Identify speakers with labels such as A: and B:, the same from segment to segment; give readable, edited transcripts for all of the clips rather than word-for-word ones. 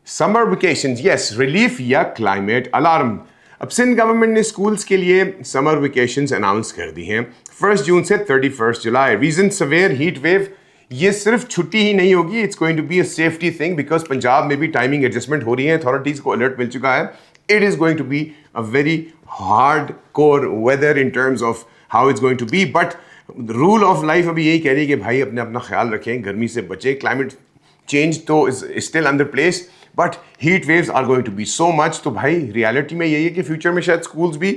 A: Summer vacation, yes, relief या climate alarm. अब Sindh government ने स्कूल्स के लिए समर वेकेशंस अनाउंस कर दी हैं 1 जून से 31 जुलाई। Region severe heat wave. ये सिर्फ छुट्टी ही नहीं होगी, it's going to be a safety thing because Punjab में भी टाइमिंग एडजस्टमेट हो रही है, अथॉरिटीज को अलर्ट मिल चुका है। It is going to be a very hard core weather in terms of how it's going to be, but rule of life अभी यही कह रही है कि भाई अपना ख्याल रखें, गर्मी से बचें। क्लाइमेट चेंज तो is still under place, but heat waves are going to be so much. तो भाई रियलिटी में यही है कि फ्यूचर में शायद स्कूल्स भी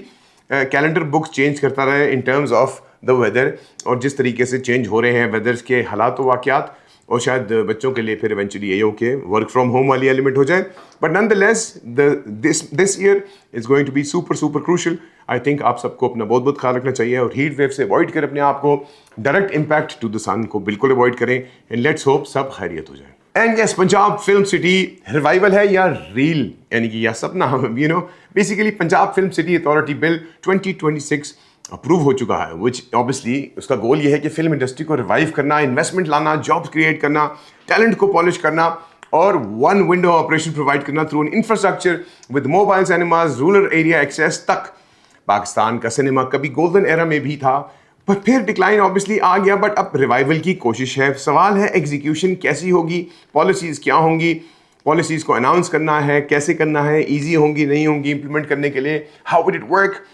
A: कैलेंडर बुक्स चेंज करता रहे in terms of the weather, और जिस तरीके से चेंज हो रहे हैं वेदर्स के हालात वाक़यात, और शायद बच्चों के लिए फिर इवेंचुअली ये हो कि वर्क फ्रॉम होम वाली एलिमेंट हो जाए। But nonetheless this year is going to be super crucial. I think आप सबको अपना बहुत बहुत ख्याल रखना चाहिए और हीट वेव से अवॉइड कर अपने आप को, डायरेक्ट इम्पैक्ट टू द सन को बिल्कुल अवॉइड करें, एंड लेट्स होप सब खैरियत हो जाए। And yes, Punjab film city revival है या रील, यानी कि या सपना, you know, basically Punjab film city authority bill 2026 approve हो चुका है, विच ऑब्वियसली उसका गोल ये है कि फिल्म इंडस्ट्री को रिवाइव करना, इन्वेस्टमेंट लाना, जॉब्स क्रिएट करना, टैलेंट को पॉलिश करना और वन विंडो ऑपरेशन प्रोवाइड करना through an infrastructure with mobile cinemas, rural area access तक। पाकिस्तान का सिनेमा कभी गोल्डन एरा में भी था, पर फिर डिक्लाइन ऑब्वियसली आ गया, बट अब रिवाइवल की कोशिश है। सवाल है एग्जीक्यूशन कैसी होगी, पॉलिसीज़ क्या होंगी, पॉलिसीज़ को अनाउंस करना है, कैसे करना है, ईजी होंगी नहीं होंगी इम्प्लीमेंट करने के लिए, how would it work.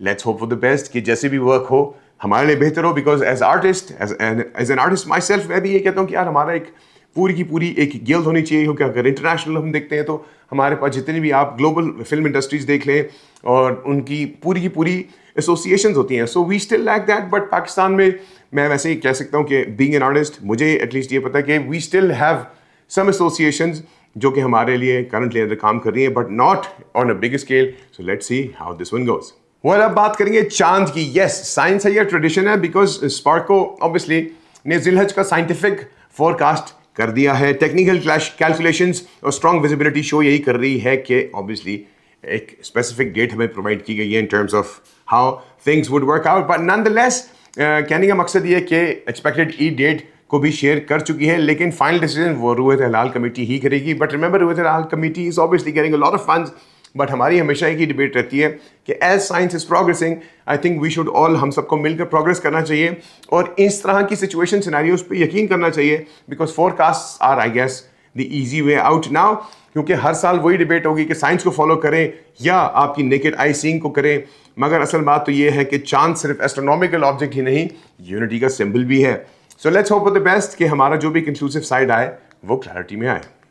A: Let's hope for the best कि जैसे भी वर्क हो हमारे लिए बेहतर हो, because as artist, as an artist myself, मैं भी ये कहता हूँ कि यार हमारा एक पूरी की पूरी एक गिल्ड होनी चाहिए, क्योंकि अगर इंटरनेशनल हम देखते हैं तो हमारे पास जितनी भी आप ग्लोबल फिल्म इंडस्ट्रीज देख लें और उनकी पूरी की पूरी एसोसिएशंस होती हैं, so we still like that. But Pakistan में मैं वैसे ही कह सकता हूँ कि बीइंग एन आर्टिस्ट, मुझे एटलीस्ट ये पता है कि we still have some associations जो कि हमारे लिए करंटली अंदर काम कर रही हैं, but not on a big scale. So let's see how this one goes. Well, अब बात करेंगे चांद की। यस, साइंस है या ट्रेडिशन है, बिकॉज स्पार्को ऑब्वियसली ने जिलहज का साइंटिफिक फोरकास्ट कर दिया है। टेक्निकल कैलकुलेशंस और स्ट्रॉन्ग विजिबिलिटी शो यही कर रही है कि ऑब्वियसली एक स्पेसिफिक डेट हमें प्रोवाइड की गई है इन terms of how things would work out, but nonetheless कहने का मकसद ये है कि एक्सपेक्टेड ई डेट को भी शेयर कर चुकी है, लेकिन फाइनल डिसीजन वो रुएत हिलाल कमेटी ही करेगी। But remember, Ruet Hilal committee is obviously getting a lot of funds, but हमारी हमेशा एक ही डिबेट रहती है कि as science is progressing, I think we should all, हम सबको मिलकर प्रोग्रेस करना चाहिए और इस तरह की सिचुएशन सिनेरियोज पे यकीन करना चाहिए, because forecast are I guess the easy way out now. क्योंकि हर साल वही डिबेट होगी कि साइंस को फॉलो करें या आपकी नेकेड आई सीइंग को करें, मगर असल बात तो ये है कि चांद सिर्फ एस्ट्रोनॉमिकल ऑब्जेक्ट ही नहीं, यूनिटी का सिंबल भी है। So let's hope for the best कि हमारा जो भी कंक्लूसिव साइड आए वो क्लैरिटी में आए।